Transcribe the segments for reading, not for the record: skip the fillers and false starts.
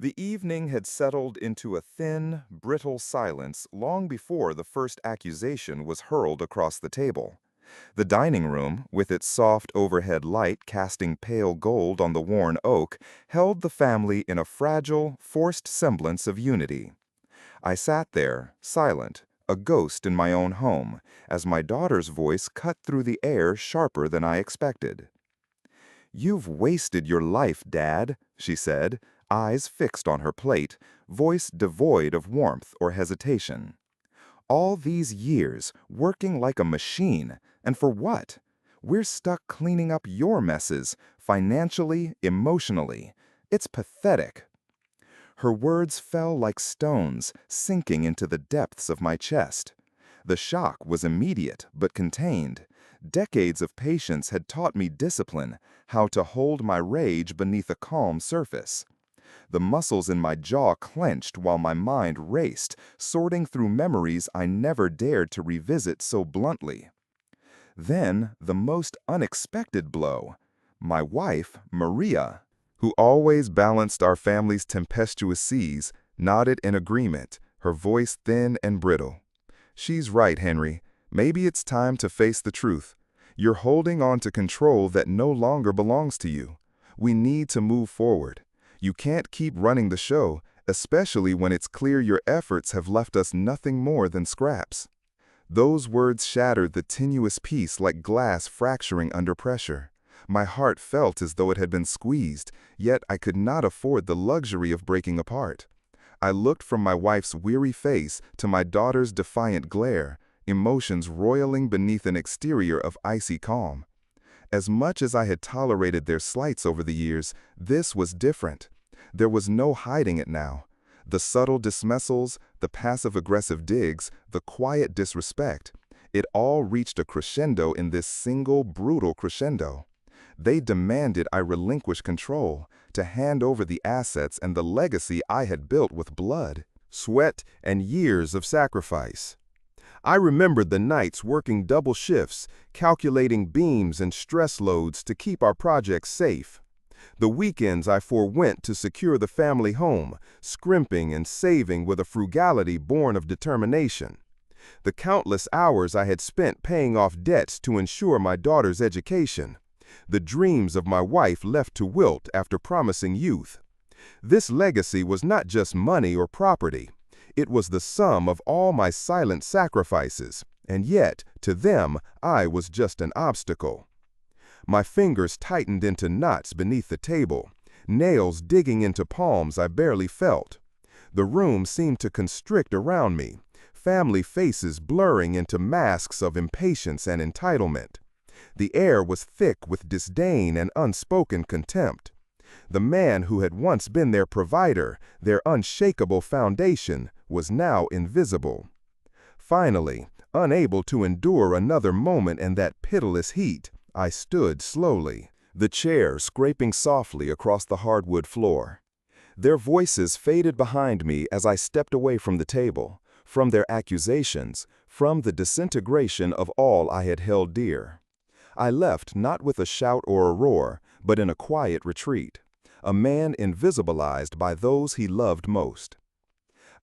The evening had settled into a thin, brittle silence long before the first accusation was hurled across the table. The dining room, with its soft overhead light casting pale gold on the worn oak, held the family in a fragile, forced semblance of unity. I sat there, silent, a ghost in my own home, as my daughter's voice cut through the air sharper than I expected. "You've wasted your life, Dad," she said, eyes fixed on her plate, voice devoid of warmth or hesitation. "All these years, working like a machine, and for what? We're stuck cleaning up your messes, financially, emotionally. It's pathetic." Her words fell like stones, sinking into the depths of my chest. The shock was immediate but contained. Decades of patience had taught me discipline, how to hold my rage beneath a calm surface. The muscles in my jaw clenched while my mind raced, sorting through memories I never dared to revisit so bluntly. Then, the most unexpected blow. My wife, Maria, who always balanced our family's tempestuous seas, nodded in agreement, her voice thin and brittle. "She's right, Henry. Maybe it's time to face the truth. You're holding on to control that no longer belongs to you. We need to move forward. You can't keep running the show, especially when it's clear your efforts have left us nothing more than scraps." Those words shattered the tenuous peace like glass fracturing under pressure. My heart felt as though it had been squeezed, yet I could not afford the luxury of breaking apart. I looked from my wife's weary face to my daughter's defiant glare, emotions roiling beneath an exterior of icy calm. As much as I had tolerated their slights over the years, this was different. There was no hiding it now. The subtle dismissals, the passive-aggressive digs, the quiet disrespect, it all reached a crescendo in this single, brutal crescendo. They demanded I relinquish control, to hand over the assets and the legacy I had built with blood, sweat, and years of sacrifice. I remembered the nights working double shifts, calculating beams and stress loads to keep our projects safe. The weekends I forewent to secure the family home, scrimping and saving with a frugality born of determination. The countless hours I had spent paying off debts to ensure my daughter's education. The dreams of my wife left to wilt after promising youth. This legacy was not just money or property. It was the sum of all my silent sacrifices, and yet, to them, I was just an obstacle. My fingers tightened into knots beneath the table, nails digging into palms I barely felt. The room seemed to constrict around me, family faces blurring into masks of impatience and entitlement. The air was thick with disdain and unspoken contempt. The man who had once been their provider, their unshakable foundation, was now invisible. Finally, unable to endure another moment in that pitiless heat, I stood slowly, the chair scraping softly across the hardwood floor. Their voices faded behind me as I stepped away from the table, from their accusations, from the disintegration of all I had held dear. I left not with a shout or a roar, but in a quiet retreat, a man invisibilized by those he loved most.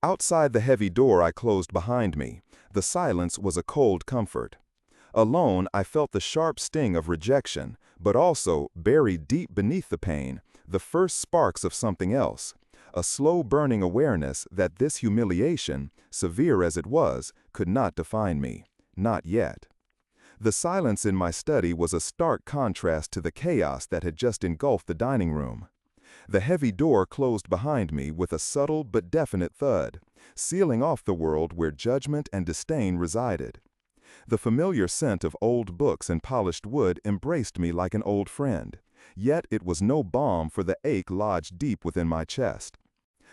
Outside the heavy door I closed behind me, the silence was a cold comfort. Alone, I felt the sharp sting of rejection, but also, buried deep beneath the pain, the first sparks of something else, a slow-burning awareness that this humiliation, severe as it was, could not define me. Not yet. The silence in my study was a stark contrast to the chaos that had just engulfed the dining room. The heavy door closed behind me with a subtle but definite thud, sealing off the world where judgment and disdain resided. The familiar scent of old books and polished wood embraced me like an old friend, yet it was no balm for the ache lodged deep within my chest.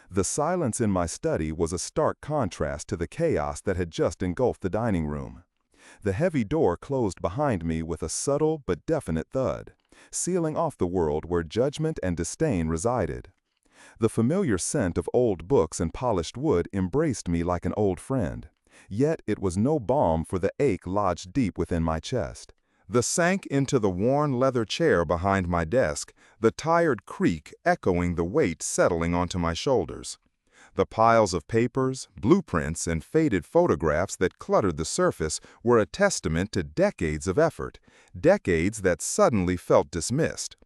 The silence in my study was a stark contrast to the chaos that had just engulfed the dining room. The heavy door closed behind me with a subtle but definite thud, sealing off the world where judgment and disdain resided. The familiar scent of old books and polished wood embraced me like an old friend, yet it was no balm for the ache lodged deep within my chest. The sank into the worn leather chair behind my desk, the tired creak echoing the weight settling onto my shoulders. The piles of papers, blueprints, and faded photographs that cluttered the surface were a testament to decades of effort, decades that suddenly felt dismissed.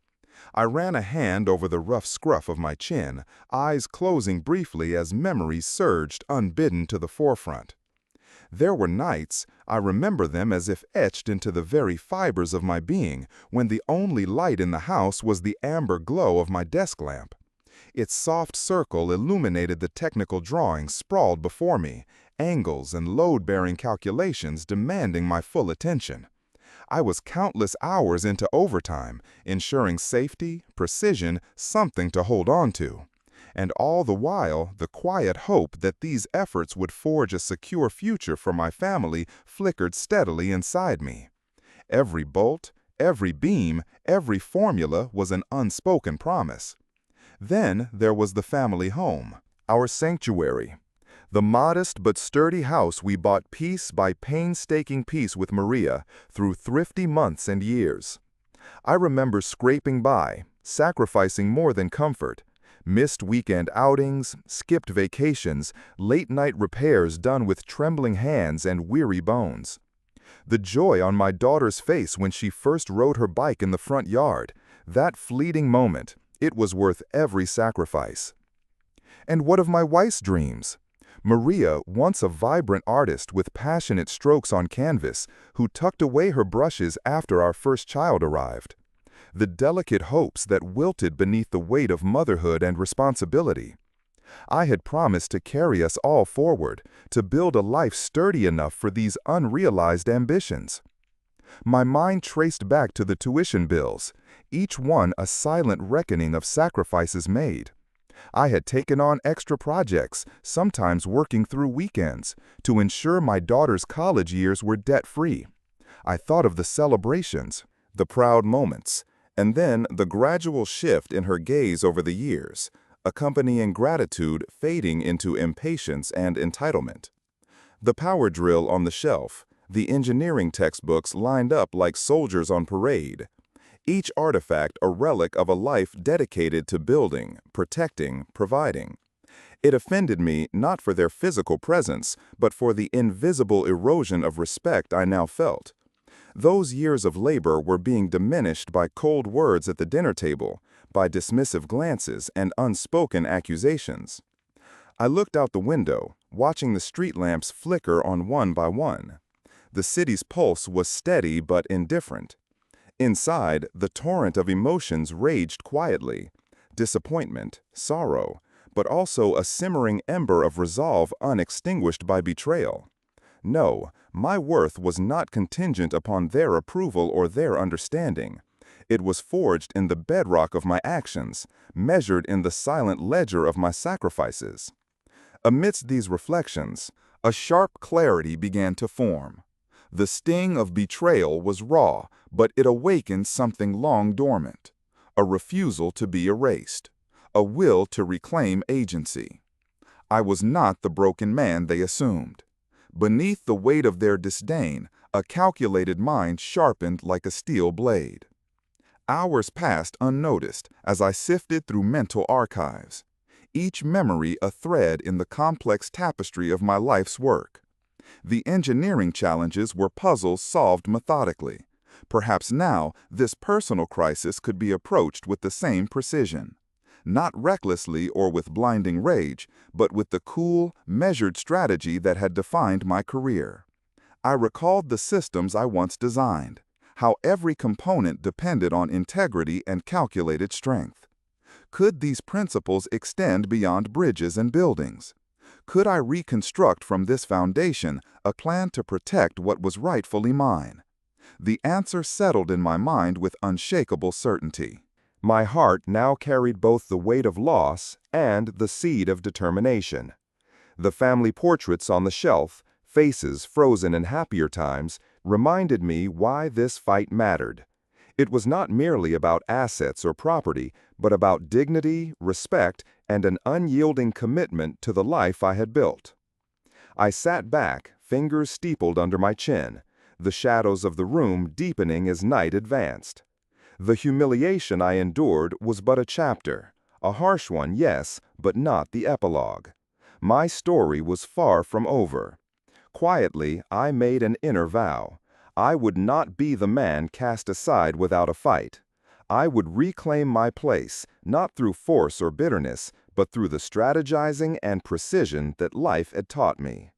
I ran a hand over the rough scruff of my chin, eyes closing briefly as memories surged unbidden to the forefront. There were nights, I remember them as if etched into the very fibers of my being, when the only light in the house was the amber glow of my desk lamp. Its soft circle illuminated the technical drawings sprawled before me, angles and load-bearing calculations demanding my full attention. I was countless hours into overtime, ensuring safety, precision, something to hold on to. And all the while, the quiet hope that these efforts would forge a secure future for my family flickered steadily inside me. Every bolt, every beam, every formula was an unspoken promise. Then there was the family home, our sanctuary. The modest but sturdy house we bought piece by painstaking piece with Maria through thrifty months and years. I remember scraping by, sacrificing more than comfort. Missed weekend outings, skipped vacations, late-night repairs done with trembling hands and weary bones. The joy on my daughter's face when she first rode her bike in the front yard, that fleeting moment, it was worth every sacrifice. And what of my wife's dreams? Maria, once a vibrant artist with passionate strokes on canvas, who tucked away her brushes after our first child arrived. The delicate hopes that wilted beneath the weight of motherhood and responsibility. I had promised to carry us all forward, to build a life sturdy enough for these unrealized ambitions. My mind traced back to the tuition bills, each one a silent reckoning of sacrifices made. I had taken on extra projects, sometimes working through weekends, to ensure my daughter's college years were debt-free. I thought of the celebrations, the proud moments, and then the gradual shift in her gaze over the years, accompanying gratitude fading into impatience and entitlement. The power drill on the shelf, the engineering textbooks lined up like soldiers on parade, each artifact a relic of a life dedicated to building, protecting, providing. It offended me not for their physical presence, but for the invisible erosion of respect I now felt. Those years of labor were being diminished by cold words at the dinner table, by dismissive glances and unspoken accusations. I looked out the window, watching the street lamps flicker on one by one. The city's pulse was steady but indifferent. Inside, the torrent of emotions raged quietly. Disappointment, sorrow, but also a simmering ember of resolve unextinguished by betrayal. No, my worth was not contingent upon their approval or their understanding. It was forged in the bedrock of my actions, measured in the silent ledger of my sacrifices. Amidst these reflections, a sharp clarity began to form. The sting of betrayal was raw, but it awakened something long dormant. A refusal to be erased. A will to reclaim agency. I was not the broken man they assumed. Beneath the weight of their disdain, a calculated mind sharpened like a steel blade. Hours passed unnoticed as I sifted through mental archives, each memory a thread in the complex tapestry of my life's work. The engineering challenges were puzzles solved methodically. Perhaps now, this personal crisis could be approached with the same precision. Not recklessly or with blinding rage, but with the cool, measured strategy that had defined my career. I recalled the systems I once designed, how every component depended on integrity and calculated strength. Could these principles extend beyond bridges and buildings? Could I reconstruct from this foundation a plan to protect what was rightfully mine? The answer settled in my mind with unshakable certainty. My heart now carried both the weight of loss and the seed of determination. The family portraits on the shelf, faces frozen in happier times, reminded me why this fight mattered. It was not merely about assets or property, but about dignity, respect, and an unyielding commitment to the life I had built. I sat back, fingers steepled under my chin, the shadows of the room deepening as night advanced. The humiliation I endured was but a chapter, a harsh one, yes, but not the epilogue. My story was far from over. Quietly, I made an inner vow. I would not be the man cast aside without a fight. I would reclaim my place, not through force or bitterness, but through the strategizing and precision that life had taught me.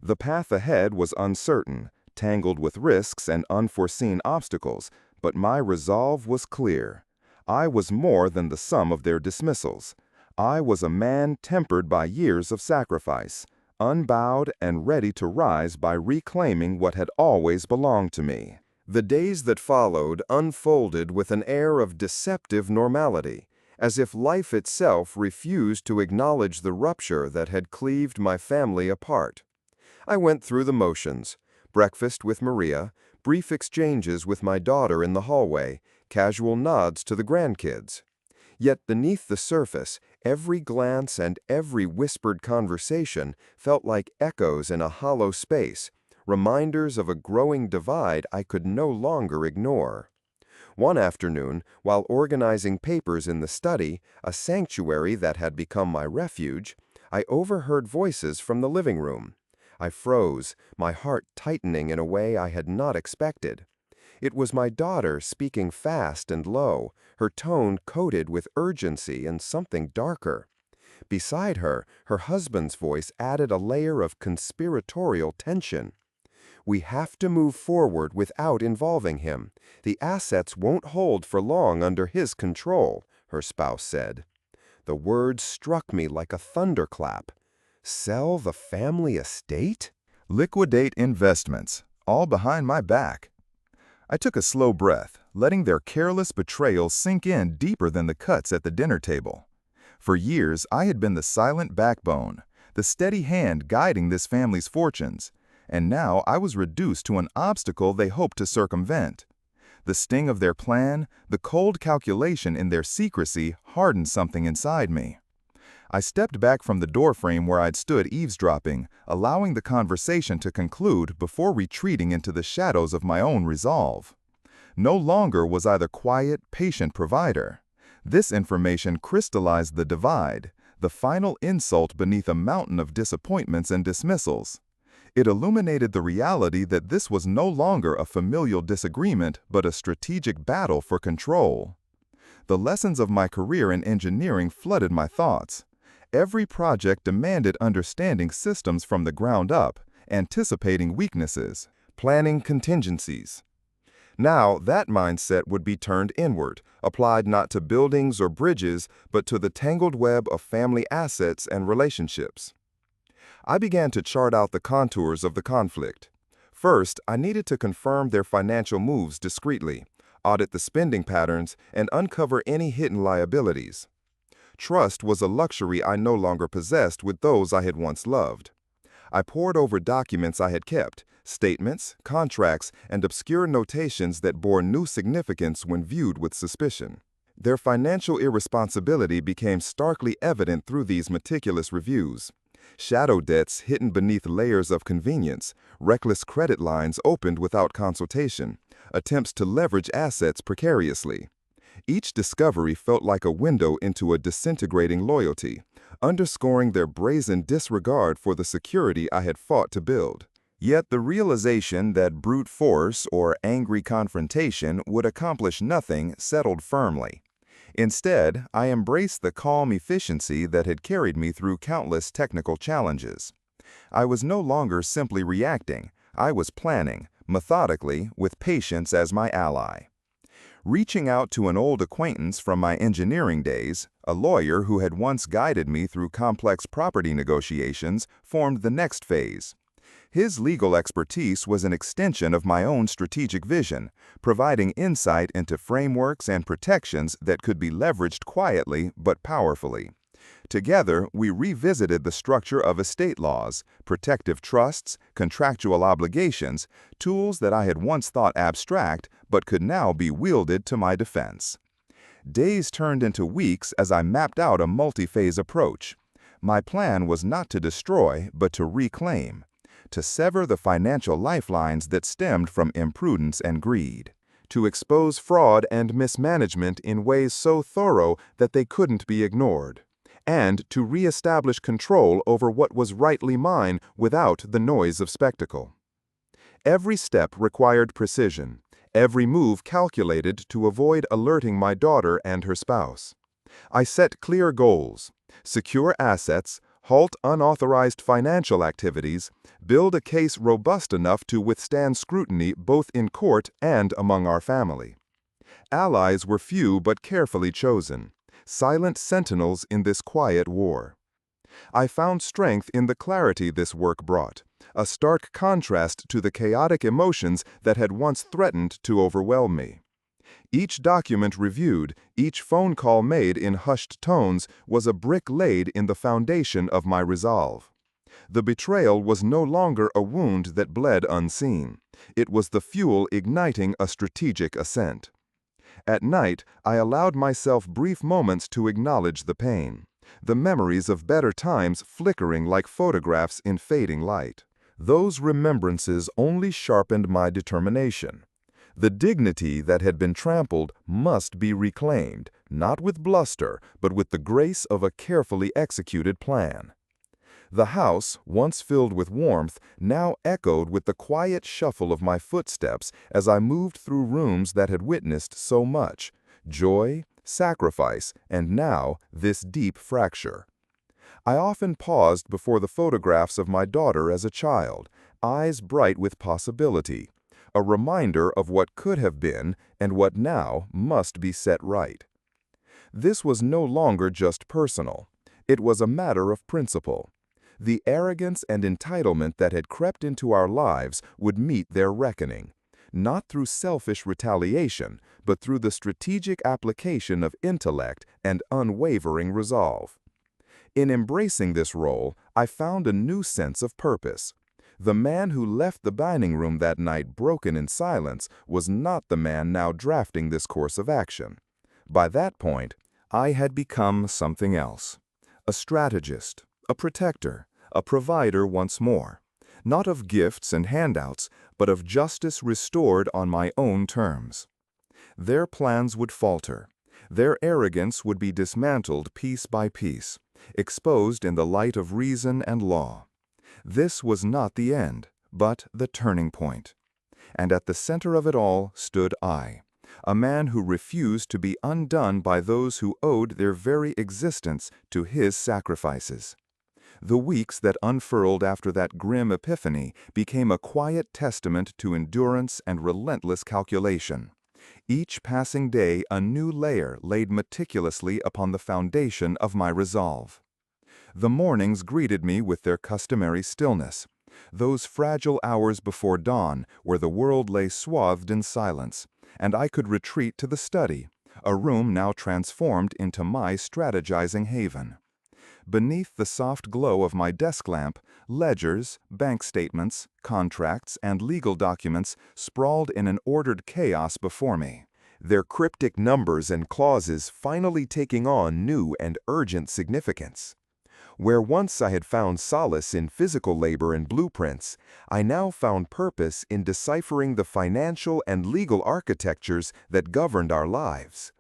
The path ahead was uncertain, tangled with risks and unforeseen obstacles, but my resolve was clear. I was more than the sum of their dismissals. I was a man tempered by years of sacrifice, unbowed and ready to rise by reclaiming what had always belonged to me. The days that followed unfolded with an air of deceptive normality, as if life itself refused to acknowledge the rupture that had cleaved my family apart. I went through the motions: breakfast with Maria, brief exchanges with my daughter in the hallway, casual nods to the grandkids. Yet beneath the surface, every glance and every whispered conversation felt like echoes in a hollow space, reminders of a growing divide I could no longer ignore. One afternoon, while organizing papers in the study, a sanctuary that had become my refuge, I overheard voices from the living room. I froze, my heart tightening in a way I had not expected. It was my daughter speaking fast and low, her tone coated with urgency and something darker. Beside her, her husband's voice added a layer of conspiratorial tension. "We have to move forward without involving him. The assets won't hold for long under his control," her spouse said. The words struck me like a thunderclap. Sell the family estate? Liquidate investments, all behind my back. I took a slow breath, letting their careless betrayal sink in deeper than the cuts at the dinner table. For years, I had been the silent backbone, the steady hand guiding this family's fortunes, and now I was reduced to an obstacle they hoped to circumvent. The sting of their plan, the cold calculation in their secrecy hardened something inside me. I stepped back from the doorframe where I'd stood eavesdropping, allowing the conversation to conclude before retreating into the shadows of my own resolve. No longer was I the quiet, patient provider. This information crystallized the divide, the final insult beneath a mountain of disappointments and dismissals. It illuminated the reality that this was no longer a familial disagreement but a strategic battle for control. The lessons of my career in engineering flooded my thoughts. Every project demanded understanding systems from the ground up, anticipating weaknesses, planning contingencies. Now, that mindset would be turned inward, applied not to buildings or bridges, but to the tangled web of family assets and relationships. I began to chart out the contours of the conflict. First, I needed to confirm their financial moves discreetly, audit the spending patterns, and uncover any hidden liabilities. Trust was a luxury I no longer possessed with those I had once loved. I pored over documents I had kept, statements, contracts, and obscure notations that bore new significance when viewed with suspicion. Their financial irresponsibility became starkly evident through these meticulous reviews. Shadow debts hidden beneath layers of convenience, reckless credit lines opened without consultation, attempts to leverage assets precariously. Each discovery felt like a window into a disintegrating loyalty, underscoring their brazen disregard for the security I had fought to build. Yet the realization that brute force or angry confrontation would accomplish nothing settled firmly. Instead, I embraced the calm efficiency that had carried me through countless technical challenges. I was no longer simply reacting, I was planning, methodically, with patience as my ally. Reaching out to an old acquaintance from my engineering days, a lawyer who had once guided me through complex property negotiations, formed the next phase. His legal expertise was an extension of my own strategic vision, providing insight into frameworks and protections that could be leveraged quietly but powerfully. Together, we revisited the structure of estate laws, protective trusts, contractual obligations, tools that I had once thought abstract but could now be wielded to my defense. Days turned into weeks as I mapped out a multi-phase approach. My plan was not to destroy, but to reclaim. to sever the financial lifelines that stemmed from imprudence and greed, to expose fraud and mismanagement in ways so thorough that they couldn't be ignored, and to re-establish control over what was rightly mine without the noise of spectacle. Every step required precision, every move calculated to avoid alerting my daughter and her spouse. I set clear goals: secure assets, halt unauthorized financial activities, build a case robust enough to withstand scrutiny both in court and among our family. Allies were few but carefully chosen, silent sentinels in this quiet war. I found strength in the clarity this work brought, a stark contrast to the chaotic emotions that had once threatened to overwhelm me. Each document reviewed, each phone call made in hushed tones was a brick laid in the foundation of my resolve. The betrayal was no longer a wound that bled unseen. It was the fuel igniting a strategic ascent. At night, I allowed myself brief moments to acknowledge the pain, the memories of better times flickering like photographs in fading light. Those remembrances only sharpened my determination. The dignity that had been trampled must be reclaimed, not with bluster, but with the grace of a carefully executed plan. The house, once filled with warmth, now echoed with the quiet shuffle of my footsteps as I moved through rooms that had witnessed so much: joy, sacrifice, and now this deep fracture. I often paused before the photographs of my daughter as a child, eyes bright with possibility, a reminder of what could have been and what now must be set right. This was no longer just personal. It was a matter of principle. The arrogance and entitlement that had crept into our lives would meet their reckoning, not through selfish retaliation, but through the strategic application of intellect and unwavering resolve. In embracing this role, I found a new sense of purpose. The man who left the dining room that night broken in silence was not the man now drafting this course of action. By that point, I had become something else: a strategist, a protector, a provider once more, not of gifts and handouts, but of justice restored on my own terms. Their plans would falter. Their arrogance would be dismantled piece by piece, exposed in the light of reason and law. This was not the end, but the turning point. And at the center of it all stood I, a man who refused to be undone by those who owed their very existence to his sacrifices. The weeks that unfurled after that grim epiphany became a quiet testament to endurance and relentless calculation. Each passing day a new layer laid meticulously upon the foundation of my resolve. The mornings greeted me with their customary stillness, those fragile hours before dawn where the world lay swathed in silence, and I could retreat to the study, a room now transformed into my strategizing haven. Beneath the soft glow of my desk lamp, ledgers, bank statements, contracts, and legal documents sprawled in an ordered chaos before me, their cryptic numbers and clauses finally taking on new and urgent significance. Where once I had found solace in physical labor and blueprints, I now found purpose in deciphering the financial and legal architectures that governed our lives.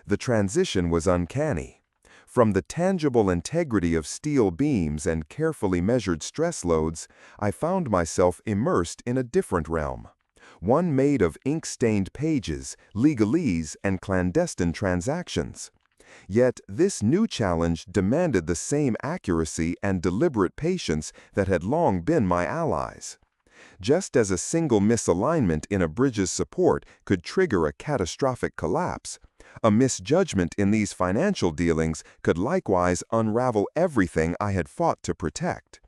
The transition was uncanny. From the tangible integrity of steel beams and carefully measured stress loads, I found myself immersed in a different realm, one made of ink-stained pages, legalese, and clandestine transactions. Yet this new challenge demanded the same accuracy and deliberate patience that had long been my allies. Just as a single misalignment in a bridge's support could trigger a catastrophic collapse, a misjudgment in these financial dealings could likewise unravel everything I had fought to protect.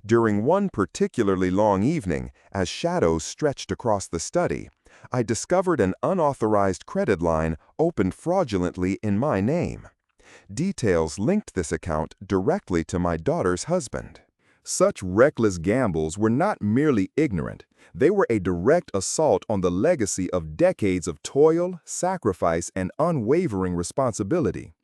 During one particularly long evening, as shadows stretched across the study, I discovered an unauthorized credit line opened fraudulently in my name. Details linked this account directly to my daughter's husband. Such reckless gambles were not merely ignorant. They were a direct assault on the legacy of decades of toil, sacrifice, and unwavering responsibility.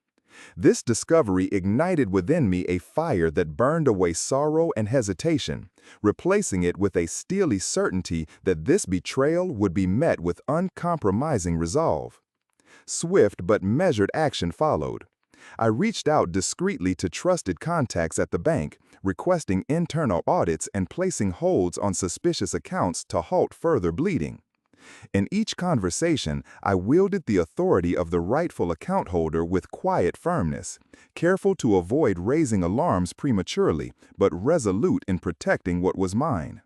This discovery ignited within me a fire that burned away sorrow and hesitation, replacing it with a steely certainty that this betrayal would be met with uncompromising resolve. Swift but measured action followed. I reached out discreetly to trusted contacts at the bank, requesting internal audits and placing holds on suspicious accounts to halt further bleeding. In each conversation, I wielded the authority of the rightful account holder with quiet firmness, careful to avoid raising alarms prematurely, but resolute in protecting what was mine.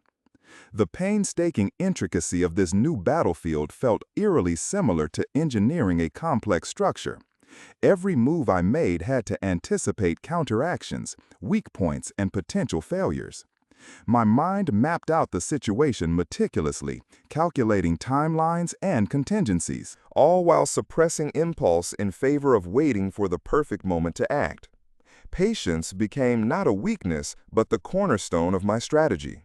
The painstaking intricacy of this new battlefield felt eerily similar to engineering a complex structure. Every move I made had to anticipate counteractions, weak points, and potential failures. My mind mapped out the situation meticulously, calculating timelines and contingencies, all while suppressing impulse in favor of waiting for the perfect moment to act. Patience became not a weakness, but the cornerstone of my strategy.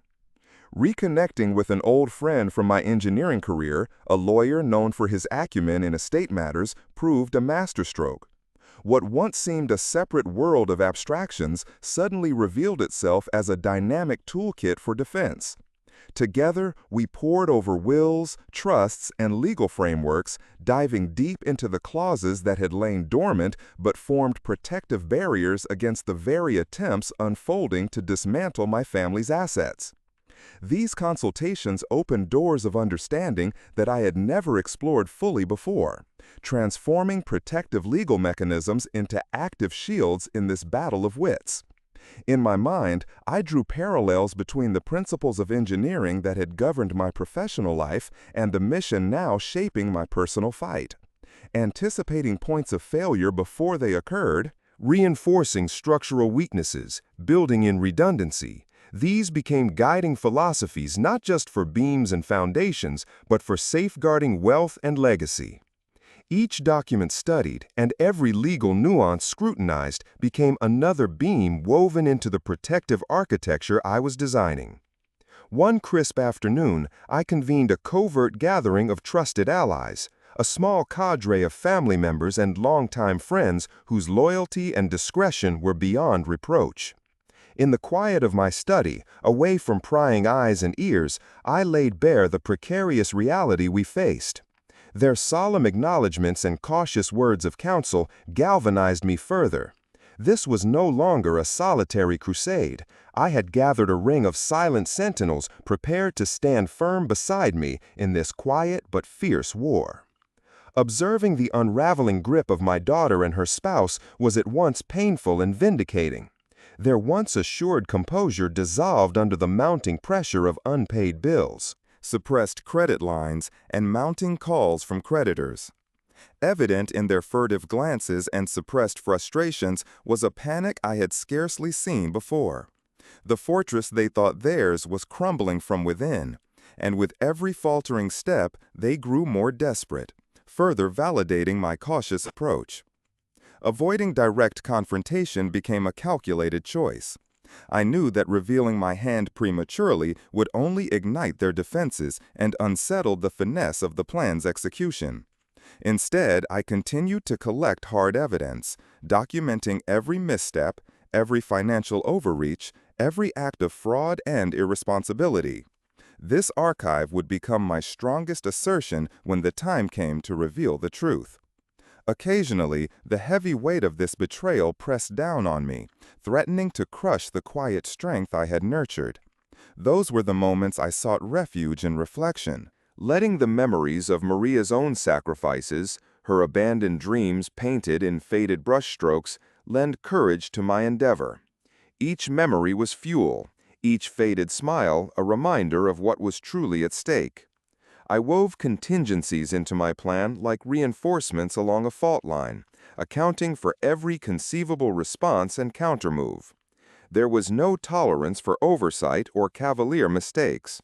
Reconnecting with an old friend from my engineering career, a lawyer known for his acumen in estate matters, proved a masterstroke. What once seemed a separate world of abstractions suddenly revealed itself as a dynamic toolkit for defense. Together, we pored over wills, trusts, and legal frameworks, diving deep into the clauses that had lain dormant but formed protective barriers against the very attempts unfolding to dismantle my family's assets. These consultations opened doors of understanding that I had never explored fully before, transforming protective legal mechanisms into active shields in this battle of wits. In my mind, I drew parallels between the principles of engineering that had governed my professional life and the mission now shaping my personal fight. Anticipating points of failure before they occurred, reinforcing structural weaknesses, building in redundancy, these became guiding philosophies not just for beams and foundations, but for safeguarding wealth and legacy. Each document studied and every legal nuance scrutinized became another beam woven into the protective architecture I was designing. One crisp afternoon, I convened a covert gathering of trusted allies, a small cadre of family members and longtime friends whose loyalty and discretion were beyond reproach. In the quiet of my study, away from prying eyes and ears, I laid bare the precarious reality we faced. Their solemn acknowledgments and cautious words of counsel galvanized me further. This was no longer a solitary crusade. I had gathered a ring of silent sentinels prepared to stand firm beside me in this quiet but fierce war. Observing the unraveling grip of my daughter and her spouse was at once painful and vindicating. Their once assured composure dissolved under the mounting pressure of unpaid bills, suppressed credit lines, and mounting calls from creditors. Evident in their furtive glances and suppressed frustrations was a panic I had scarcely seen before. The fortress they thought theirs was crumbling from within, and with every faltering step they grew more desperate, further validating my cautious approach. Avoiding direct confrontation became a calculated choice. I knew that revealing my hand prematurely would only ignite their defenses and unsettle the finesse of the plan's execution. Instead, I continued to collect hard evidence, documenting every misstep, every financial overreach, every act of fraud and irresponsibility. This archive would become my strongest assertion when the time came to reveal the truth. Occasionally, the heavy weight of this betrayal pressed down on me, threatening to crush the quiet strength I had nurtured. Those were the moments I sought refuge in reflection, letting the memories of Maria's own sacrifices, her abandoned dreams painted in faded brushstrokes, lend courage to my endeavor. Each memory was fuel, each faded smile a reminder of what was truly at stake. I wove contingencies into my plan like reinforcements along a fault line, accounting for every conceivable response and countermove. There was no tolerance for oversight or cavalier mistakes.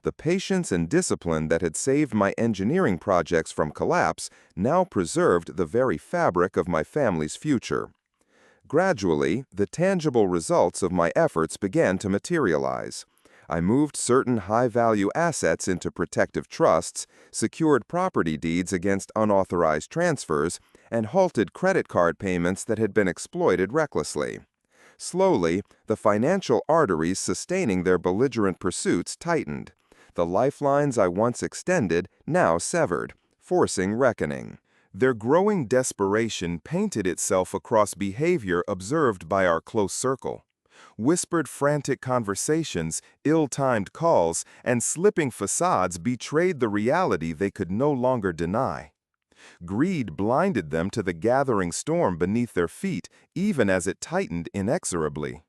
The patience and discipline that had saved my engineering projects from collapse now preserved the very fabric of my family's future. Gradually, the tangible results of my efforts began to materialize. I moved certain high-value assets into protective trusts, secured property deeds against unauthorized transfers, and halted credit card payments that had been exploited recklessly. Slowly, the financial arteries sustaining their belligerent pursuits tightened. The lifelines I once extended now severed, forcing reckoning. Their growing desperation painted itself across behavior observed by our close circle. Whispered frantic conversations, ill-timed calls, and slipping facades betrayed the reality they could no longer deny. Greed blinded them to the gathering storm beneath their feet, even as it tightened inexorably.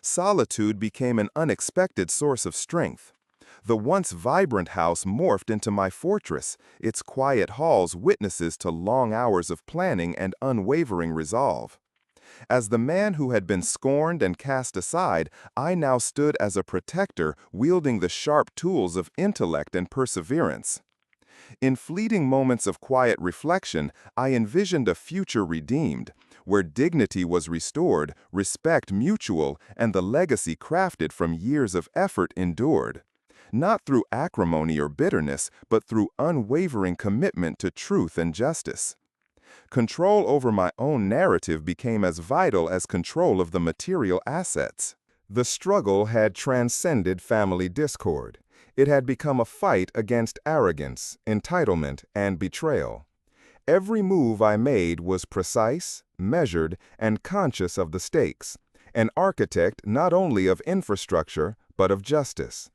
Solitude became an unexpected source of strength. The once vibrant house morphed into my fortress, its quiet halls witnesses to long hours of planning and unwavering resolve. As the man who had been scorned and cast aside, I now stood as a protector wielding the sharp tools of intellect and perseverance. In fleeting moments of quiet reflection, I envisioned a future redeemed, where dignity was restored, respect mutual, and the legacy crafted from years of effort endured. Not through acrimony or bitterness, but through unwavering commitment to truth and justice. Control over my own narrative became as vital as control of the material assets. The struggle had transcended family discord. It had become a fight against arrogance, entitlement, and betrayal. Every move I made was precise, measured, and conscious of the stakes, an architect not only of infrastructure, but of justice.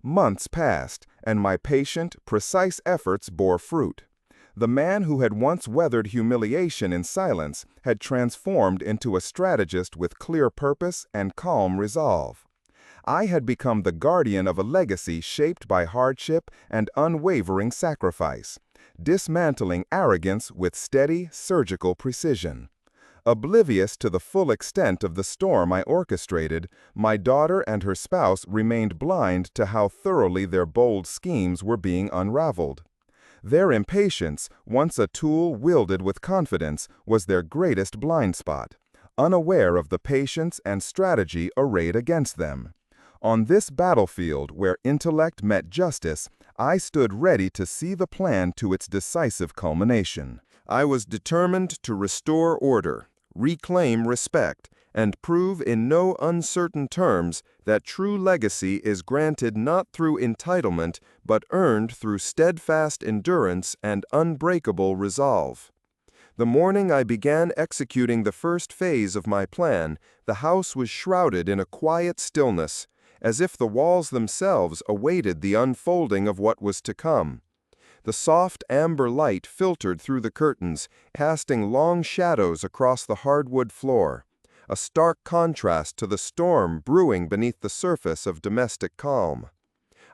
Months passed, and my patient, precise efforts bore fruit. The man who had once weathered humiliation in silence had transformed into a strategist with clear purpose and calm resolve. I had become the guardian of a legacy shaped by hardship and unwavering sacrifice, dismantling arrogance with steady, surgical precision. Oblivious to the full extent of the storm I orchestrated, my daughter and her spouse remained blind to how thoroughly their bold schemes were being unraveled. Their impatience, once a tool wielded with confidence, was their greatest blind spot, unaware of the patience and strategy arrayed against them. On this battlefield where intellect met justice, I stood ready to see the plan to its decisive culmination. I was determined to restore order, reclaim respect, and prove in no uncertain terms that true legacy is granted not through entitlement but earned through steadfast endurance and unbreakable resolve. The morning I began executing the first phase of my plan, the house was shrouded in a quiet stillness, as if the walls themselves awaited the unfolding of what was to come. The soft amber light filtered through the curtains, casting long shadows across the hardwood floor, a stark contrast to the storm brewing beneath the surface of domestic calm.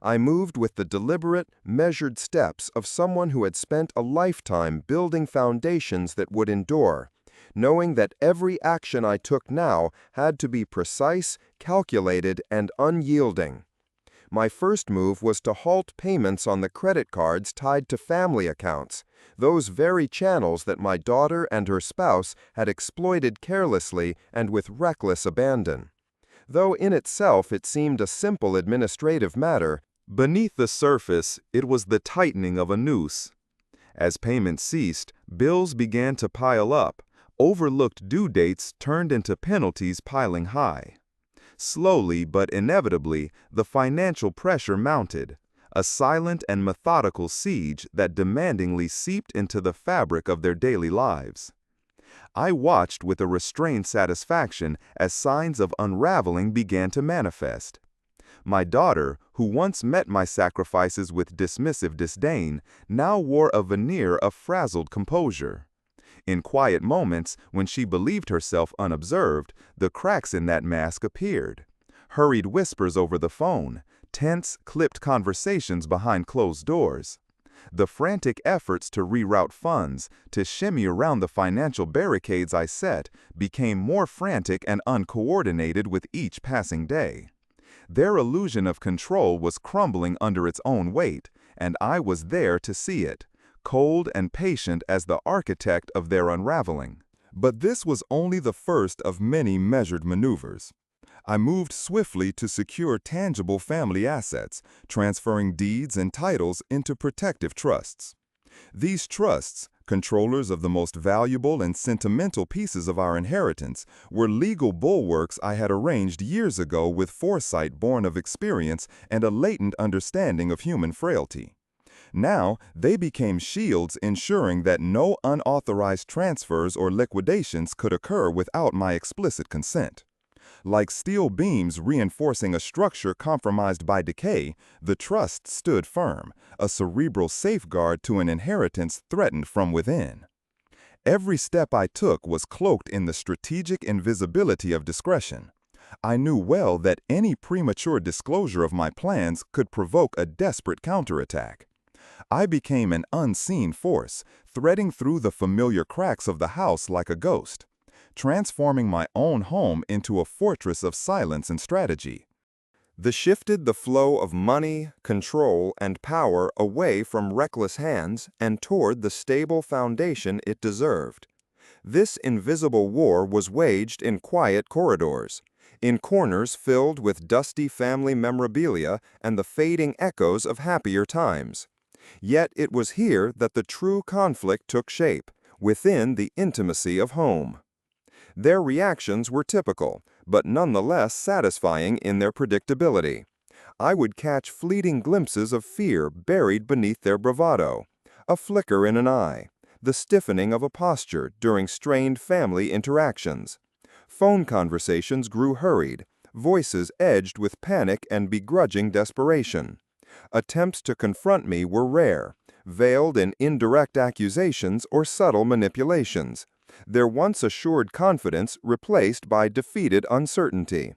I moved with the deliberate, measured steps of someone who had spent a lifetime building foundations that would endure, knowing that every action I took now had to be precise, calculated, and unyielding. My first move was to halt payments on the credit cards tied to family accounts, those very channels that my daughter and her spouse had exploited carelessly and with reckless abandon. Though in itself it seemed a simple administrative matter, beneath the surface it was the tightening of a noose. As payments ceased, bills began to pile up. Overlooked due dates turned into penalties piling high. Slowly but inevitably, the financial pressure mounted, a silent and methodical siege that demandingly seeped into the fabric of their daily lives. I watched with a restrained satisfaction as signs of unraveling began to manifest. My daughter, who once met my sacrifices with dismissive disdain, now wore a veneer of frazzled composure. In quiet moments, when she believed herself unobserved, the cracks in that mask appeared. Hurried whispers over the phone, tense, clipped conversations behind closed doors. The frantic efforts to reroute funds, to shimmy around the financial barricades I set, became more frantic and uncoordinated with each passing day. Their illusion of control was crumbling under its own weight, and I was there to see it, cold and patient as the architect of their unraveling. But this was only the first of many measured maneuvers. I moved swiftly to secure tangible family assets, transferring deeds and titles into protective trusts. These trusts, controllers of the most valuable and sentimental pieces of our inheritance, were legal bulwarks I had arranged years ago with foresight born of experience and a latent understanding of human frailty. Now, they became shields ensuring that no unauthorized transfers or liquidations could occur without my explicit consent. Like steel beams reinforcing a structure compromised by decay, the trust stood firm, a cerebral safeguard to an inheritance threatened from within. Every step I took was cloaked in the strategic invisibility of discretion. I knew well that any premature disclosure of my plans could provoke a desperate counterattack. I became an unseen force, threading through the familiar cracks of the house like a ghost, transforming my own home into a fortress of silence and strategy. This shifted the flow of money, control, and power away from reckless hands and toward the stable foundation it deserved. This invisible war was waged in quiet corridors, in corners filled with dusty family memorabilia and the fading echoes of happier times. Yet it was here that the true conflict took shape, within the intimacy of home. Their reactions were typical, but nonetheless satisfying in their predictability. I would catch fleeting glimpses of fear buried beneath their bravado, a flicker in an eye, the stiffening of a posture during strained family interactions. Phone conversations grew hurried, voices edged with panic and begrudging desperation. Attempts to confront me were rare, veiled in indirect accusations or subtle manipulations, their once assured confidence replaced by defeated uncertainty.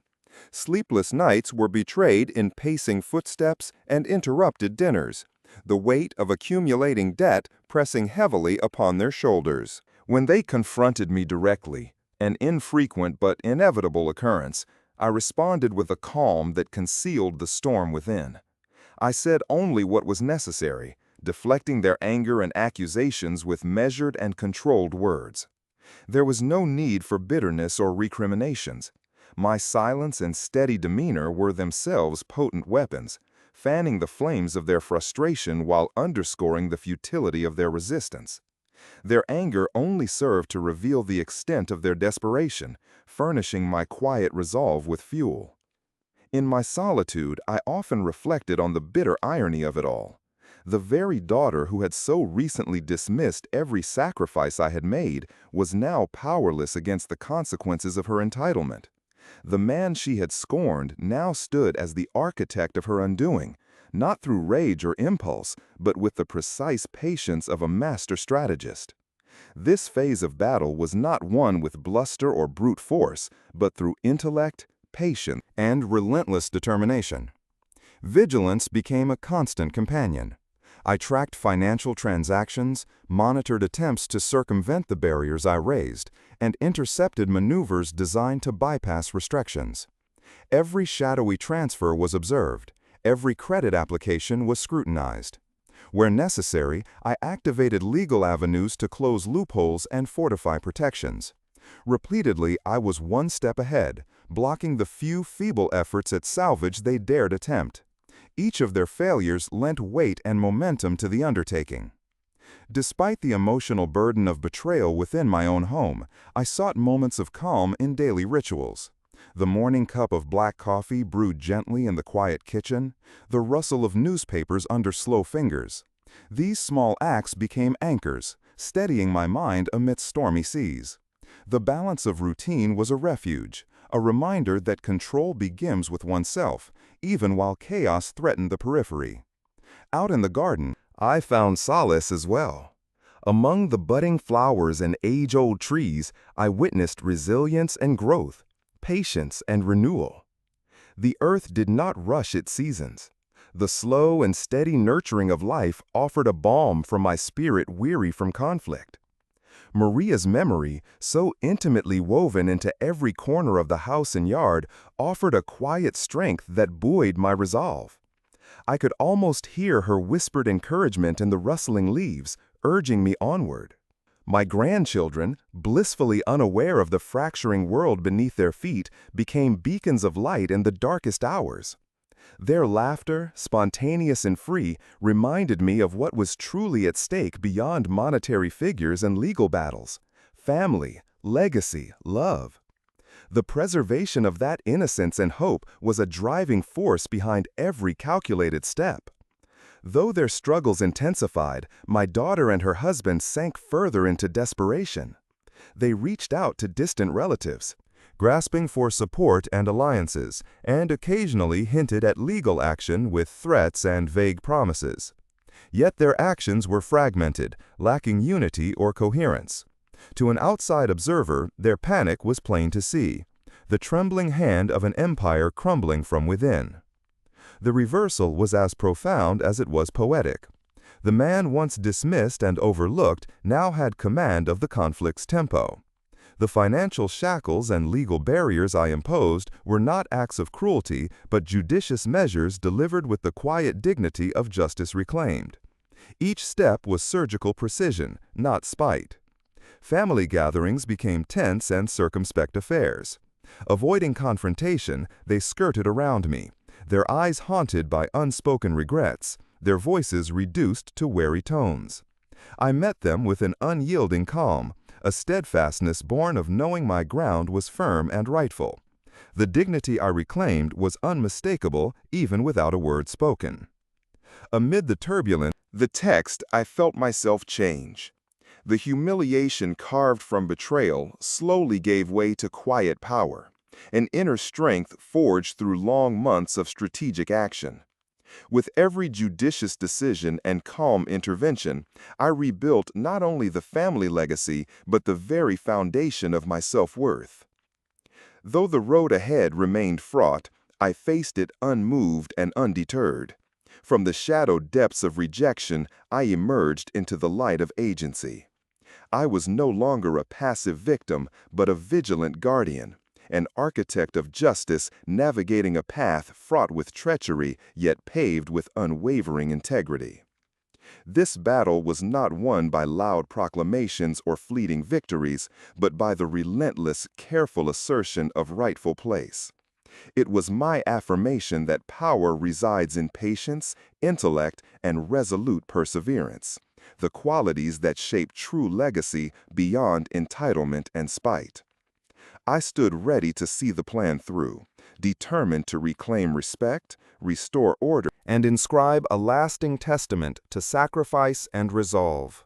Sleepless nights were betrayed in pacing footsteps and interrupted dinners, the weight of accumulating debt pressing heavily upon their shoulders. When they confronted me directly, an infrequent but inevitable occurrence, I responded with a calm that concealed the storm within. I said only what was necessary, deflecting their anger and accusations with measured and controlled words. There was no need for bitterness or recriminations. My silence and steady demeanor were themselves potent weapons, fanning the flames of their frustration while underscoring the futility of their resistance. Their anger only served to reveal the extent of their desperation, furnishing my quiet resolve with fuel. In my solitude, I often reflected on the bitter irony of it all. The very daughter who had so recently dismissed every sacrifice I had made was now powerless against the consequences of her entitlement. The man she had scorned now stood as the architect of her undoing, not through rage or impulse, but with the precise patience of a master strategist. This phase of battle was not won with bluster or brute force, but through intellect, patience, and relentless determination. Vigilance became a constant companion. I tracked financial transactions, monitored attempts to circumvent the barriers I raised, and intercepted maneuvers designed to bypass restrictions. Every shadowy transfer was observed. Every credit application was scrutinized. Where necessary, I activated legal avenues to close loopholes and fortify protections. Repeatedly, I was one step ahead, blocking the few feeble efforts at salvage they dared attempt. Each of their failures lent weight and momentum to the undertaking. Despite the emotional burden of betrayal within my own home, I sought moments of calm in daily rituals. The morning cup of black coffee brewed gently in the quiet kitchen, the rustle of newspapers under slow fingers. These small acts became anchors, steadying my mind amidst stormy seas. The balance of routine was a refuge, a reminder that control begins with oneself, even while chaos threatened the periphery. Out in the garden, I found solace as well. Among the budding flowers and age-old trees, I witnessed resilience and growth, patience and renewal. The earth did not rush its seasons. The slow and steady nurturing of life offered a balm for my spirit weary from conflict. Maria's memory, so intimately woven into every corner of the house and yard, offered a quiet strength that buoyed my resolve. I could almost hear her whispered encouragement in the rustling leaves, urging me onward. My grandchildren, blissfully unaware of the fracturing world beneath their feet, became beacons of light in the darkest hours. Their laughter, spontaneous and free, reminded me of what was truly at stake beyond monetary figures and legal battles: family, legacy, love. The preservation of that innocence and hope was a driving force behind every calculated step. Though their struggles intensified, my daughter and her husband sank further into desperation. They reached out to distant relatives, grasping for support and alliances, and occasionally hinted at legal action with threats and vague promises. Yet their actions were fragmented, lacking unity or coherence. To an outside observer, their panic was plain to see: the trembling hand of an empire crumbling from within. The reversal was as profound as it was poetic. The man once dismissed and overlooked now had command of the conflict's tempo. The financial shackles and legal barriers I imposed were not acts of cruelty, but judicious measures delivered with the quiet dignity of justice reclaimed. Each step was surgical precision, not spite. Family gatherings became tense and circumspect affairs. Avoiding confrontation, they skirted around me, their eyes haunted by unspoken regrets, their voices reduced to wary tones. I met them with an unyielding calm, a steadfastness born of knowing my ground was firm and rightful. The dignity I reclaimed was unmistakable even without a word spoken. Amid the turbulence, The text, I felt myself change. The humiliation carved from betrayal slowly gave way to quiet power, an inner strength forged through long months of strategic action. With every judicious decision and calm intervention, I rebuilt not only the family legacy, but the very foundation of my self-worth. Though the road ahead remained fraught, I faced it unmoved and undeterred. From the shadowed depths of rejection, I emerged into the light of agency. I was no longer a passive victim, but a vigilant guardian, an architect of justice navigating a path fraught with treachery, yet paved with unwavering integrity. This battle was not won by loud proclamations or fleeting victories, but by the relentless, careful assertion of rightful place. It was my affirmation that power resides in patience, intellect, and resolute perseverance, the qualities that shape true legacy beyond entitlement and spite. I stood ready to see the plan through, determined to reclaim respect, restore order, and inscribe a lasting testament to sacrifice and resolve.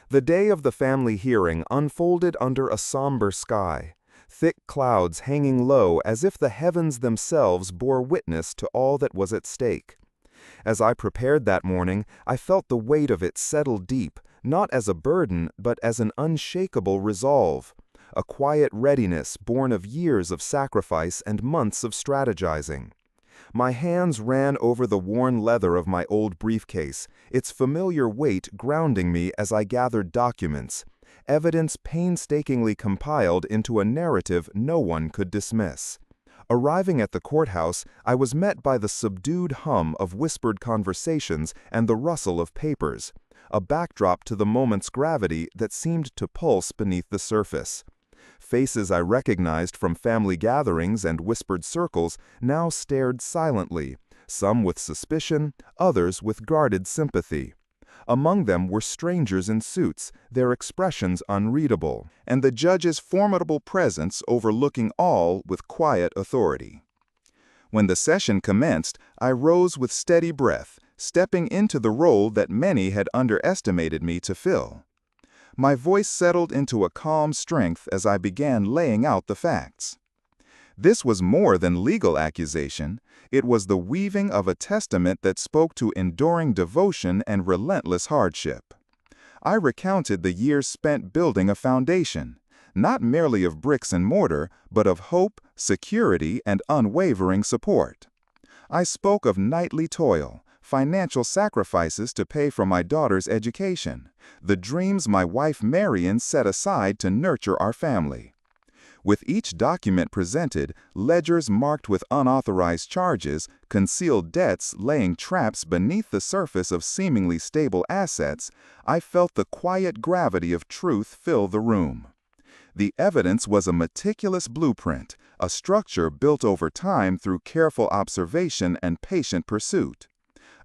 The day of the family hearing unfolded under a somber sky, thick clouds hanging low as if the heavens themselves bore witness to all that was at stake. As I prepared that morning, I felt the weight of it settle deep, not as a burden, but as an unshakable resolve, a quiet readiness born of years of sacrifice and months of strategizing. My hands ran over the worn leather of my old briefcase, its familiar weight grounding me as I gathered documents, evidence painstakingly compiled into a narrative no one could dismiss. Arriving at the courthouse, I was met by the subdued hum of whispered conversations and the rustle of papers, a backdrop to the moment's gravity that seemed to pulse beneath the surface. Faces I recognized from family gatherings and whispered circles now stared silently, some with suspicion, others with guarded sympathy. Among them were strangers in suits, their expressions unreadable, and the judge's formidable presence overlooking all with quiet authority. When the session commenced, I rose with steady breath, stepping into the role that many had underestimated me to fill. My voice settled into a calm strength as I began laying out the facts. This was more than legal accusation. It was the weaving of a testament that spoke to enduring devotion and relentless hardship. I recounted the years spent building a foundation, not merely of bricks and mortar, but of hope, security, and unwavering support. I spoke of nightly toil, financial sacrifices to pay for my daughter's education, the dreams my wife Marion set aside to nurture our family. With each document presented, ledgers marked with unauthorized charges, concealed debts laying traps beneath the surface of seemingly stable assets, I felt the quiet gravity of truth fill the room. The evidence was a meticulous blueprint, a structure built over time through careful observation and patient pursuit.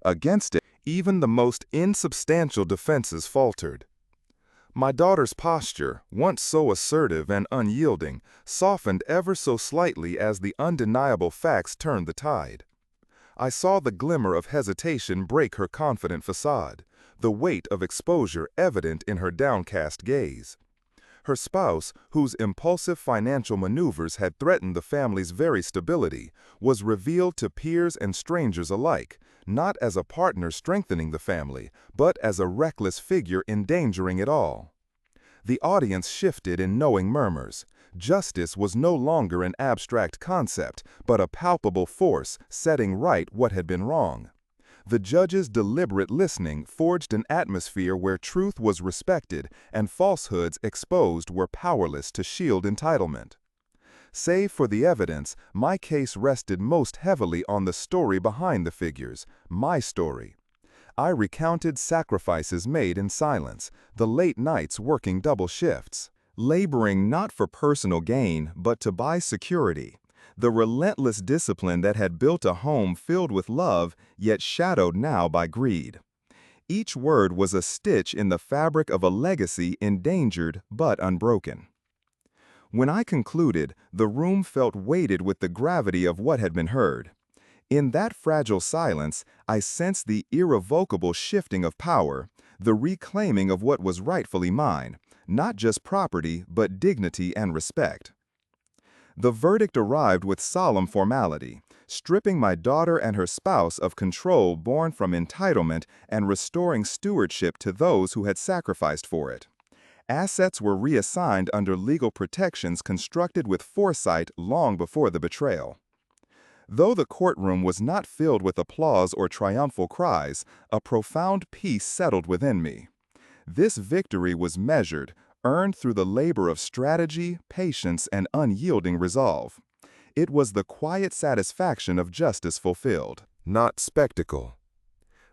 Against it, even the most insubstantial defenses faltered. My daughter's posture, once so assertive and unyielding, softened ever so slightly as the undeniable facts turned the tide. I saw the glimmer of hesitation break her confident facade, the weight of exposure evident in her downcast gaze. Her spouse, whose impulsive financial maneuvers had threatened the family's very stability, was revealed to peers and strangers alike, not as a partner strengthening the family, but as a reckless figure endangering it all. The audience shifted in knowing murmurs. Justice was no longer an abstract concept, but a palpable force setting right what had been wrong. The judge's deliberate listening forged an atmosphere where truth was respected and falsehoods exposed were powerless to shield entitlement. Save for the evidence, my case rested most heavily on the story behind the figures, my story. I recounted sacrifices made in silence, the late nights working double shifts, laboring not for personal gain but to buy security, the relentless discipline that had built a home filled with love yet shadowed now by greed. Each word was a stitch in the fabric of a legacy endangered but unbroken. When I concluded, the room felt weighted with the gravity of what had been heard. In that fragile silence, I sensed the irrevocable shifting of power, the reclaiming of what was rightfully mine, not just property, but dignity and respect. The verdict arrived with solemn formality, stripping my daughter and her spouse of control born from entitlement and restoring stewardship to those who had sacrificed for it. Assets were reassigned under legal protections constructed with foresight long before the betrayal. Though the courtroom was not filled with applause or triumphal cries, a profound peace settled within me. This victory was measured, earned through the labor of strategy, patience, and unyielding resolve. It was the quiet satisfaction of justice fulfilled, not spectacle.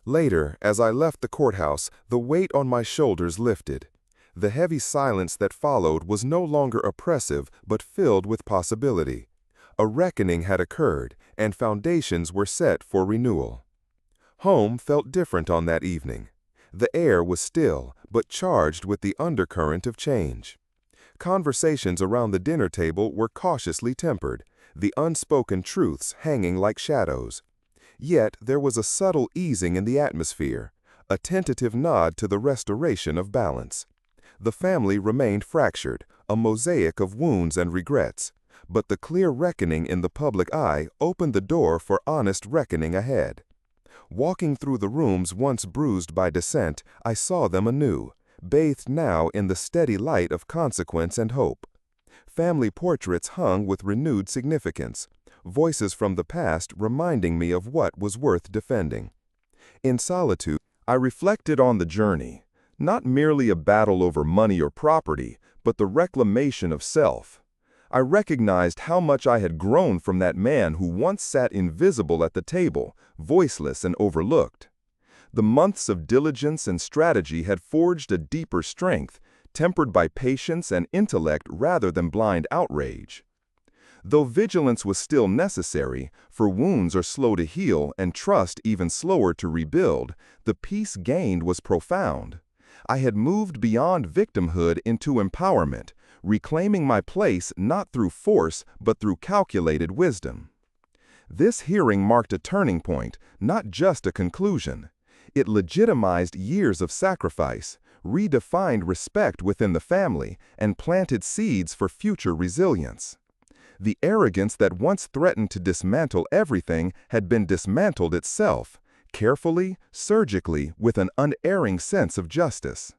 Later, as I left the courthouse, the weight on my shoulders lifted. The heavy silence that followed was no longer oppressive but filled with possibility. A reckoning had occurred, and foundations were set for renewal. Home felt different on that evening. The air was still, but charged with the undercurrent of change. Conversations around the dinner table were cautiously tempered, the unspoken truths hanging like shadows. Yet there was a subtle easing in the atmosphere, a tentative nod to the restoration of balance. The family remained fractured, a mosaic of wounds and regrets, but the clear reckoning in the public eye opened the door for honest reckoning ahead. Walking through the rooms once bruised by dissent, I saw them anew, bathed now in the steady light of consequence and hope. Family portraits hung with renewed significance, voices from the past reminding me of what was worth defending. In solitude, I reflected on the journey, not merely a battle over money or property, but the reclamation of self. I recognized how much I had grown from that man who once sat invisible at the table, voiceless and overlooked. The months of diligence and strategy had forged a deeper strength, tempered by patience and intellect rather than blind outrage. Though vigilance was still necessary, for wounds are slow to heal and trust even slower to rebuild, the peace gained was profound. I had moved beyond victimhood into empowerment, reclaiming my place not through force but through calculated wisdom. This hearing marked a turning point, not just a conclusion. It legitimized years of sacrifice, redefined respect within the family, and planted seeds for future resilience. The arrogance that once threatened to dismantle everything had been dismantled itself, carefully, surgically, with an unerring sense of justice.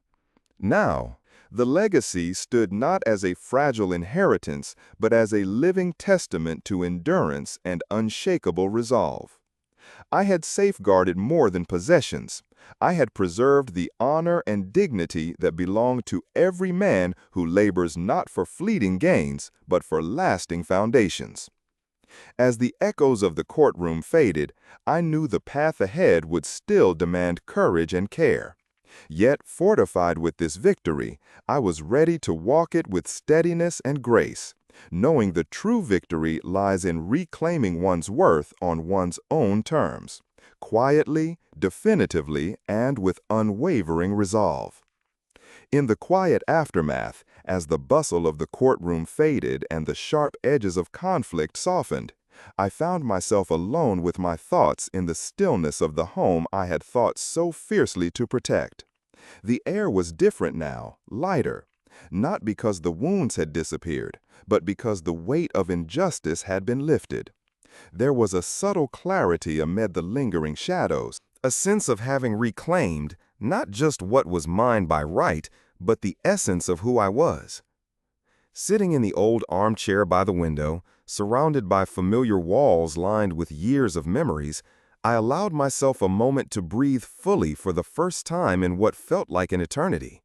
Now, the legacy stood not as a fragile inheritance, but as a living testament to endurance and unshakable resolve. I had safeguarded more than possessions. I had preserved the honor and dignity that belonged to every man who labors not for fleeting gains, but for lasting foundations. As the echoes of the courtroom faded, I knew the path ahead would still demand courage and care. Yet, fortified with this victory, I was ready to walk it with steadiness and grace, knowing the true victory lies in reclaiming one's worth on one's own terms, quietly, definitively, and with unwavering resolve. In the quiet aftermath, as the bustle of the courtroom faded and the sharp edges of conflict softened, I found myself alone with my thoughts in the stillness of the home I had fought so fiercely to protect. The air was different now, lighter, not because the wounds had disappeared, but because the weight of injustice had been lifted. There was a subtle clarity amid the lingering shadows, a sense of having reclaimed not just what was mine by right, but the essence of who I was. Sitting in the old armchair by the window, surrounded by familiar walls lined with years of memories, I allowed myself a moment to breathe fully for the first time in what felt like an eternity.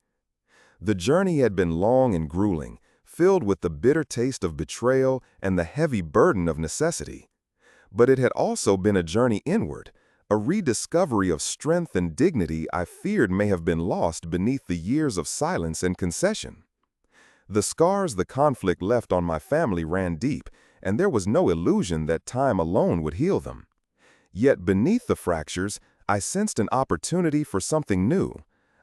The journey had been long and grueling, filled with the bitter taste of betrayal and the heavy burden of necessity. But it had also been a journey inward, a rediscovery of strength and dignity I feared may have been lost beneath the years of silence and concession. The scars the conflict left on my family ran deep, and there was no illusion that time alone would heal them. Yet beneath the fractures, I sensed an opportunity for something new,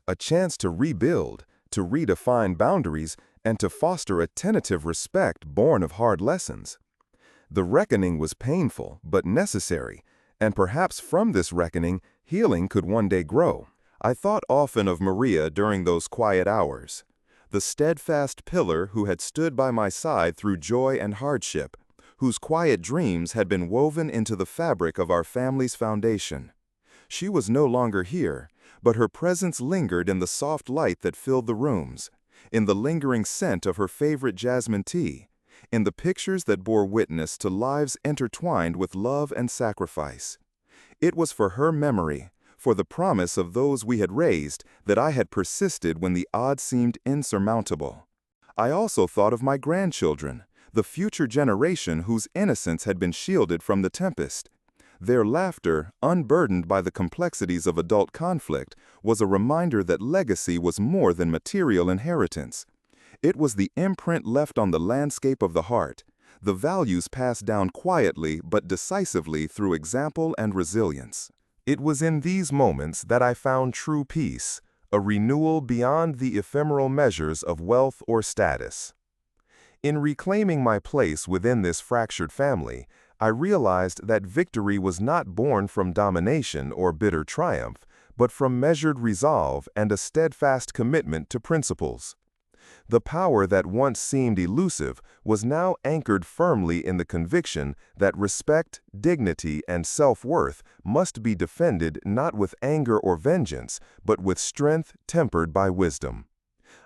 a chance to rebuild, to redefine boundaries, and to foster a tentative respect born of hard lessons. The reckoning was painful, but necessary, and perhaps from this reckoning, healing could one day grow. I thought often of Maria during those quiet hours, the steadfast pillar who had stood by my side through joy and hardship, whose quiet dreams had been woven into the fabric of our family's foundation. She was no longer here, but her presence lingered in the soft light that filled the rooms, in the lingering scent of her favorite jasmine tea, in the pictures that bore witness to lives intertwined with love and sacrifice. It was for her memory, for the promise of those we had raised, that I had persisted when the odds seemed insurmountable. I also thought of my grandchildren, the future generation whose innocence had been shielded from the tempest. Their laughter, unburdened by the complexities of adult conflict, was a reminder that legacy was more than material inheritance. It was the imprint left on the landscape of the heart, the values passed down quietly but decisively through example and resilience. It was in these moments that I found true peace, a renewal beyond the ephemeral measures of wealth or status. In reclaiming my place within this fractured family, I realized that victory was not born from domination or bitter triumph, but from measured resolve and a steadfast commitment to principles. The power that once seemed elusive was now anchored firmly in the conviction that respect, dignity, and self-worth must be defended not with anger or vengeance, but with strength tempered by wisdom.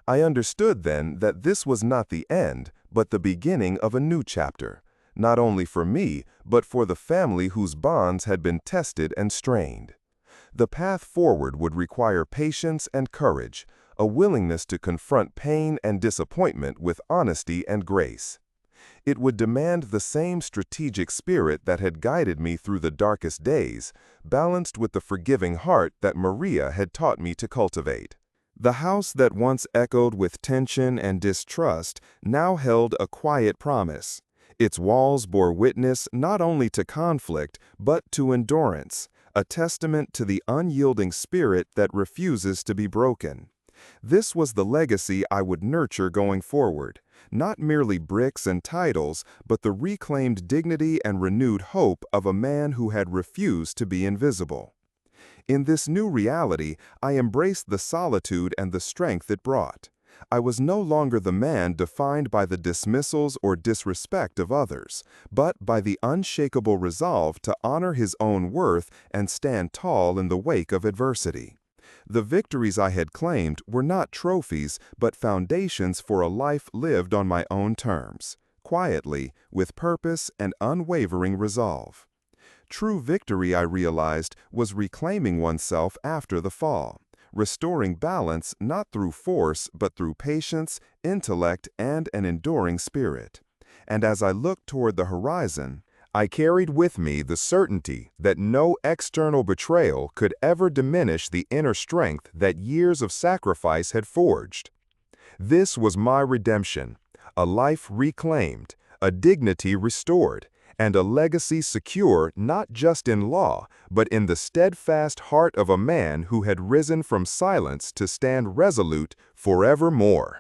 I understood then that this was not the end, but the beginning of a new chapter, not only for me, but for the family whose bonds had been tested and strained. The path forward would require patience and courage, a willingness to confront pain and disappointment with honesty and grace. It would demand the same strategic spirit that had guided me through the darkest days, balanced with the forgiving heart that Maria had taught me to cultivate. The house that once echoed with tension and distrust now held a quiet promise. Its walls bore witness not only to conflict, but to endurance, a testament to the unyielding spirit that refuses to be broken. This was the legacy I would nurture going forward, not merely bricks and titles, but the reclaimed dignity and renewed hope of a man who had refused to be invisible. In this new reality, I embraced the solitude and the strength it brought. I was no longer the man defined by the dismissals or disrespect of others, but by the unshakable resolve to honor his own worth and stand tall in the wake of adversity. The victories I had claimed were not trophies, but foundations for a life lived on my own terms, quietly, with purpose and unwavering resolve. True victory, I realized, was reclaiming oneself after the fall, restoring balance not through force but through patience, intellect, and an enduring spirit. And as I looked toward the horizon, I carried with me the certainty that no external betrayal could ever diminish the inner strength that years of sacrifice had forged. This was my redemption, a life reclaimed, a dignity restored, and a legacy secure not just in law, but in the steadfast heart of a man who had risen from silence to stand resolute forevermore.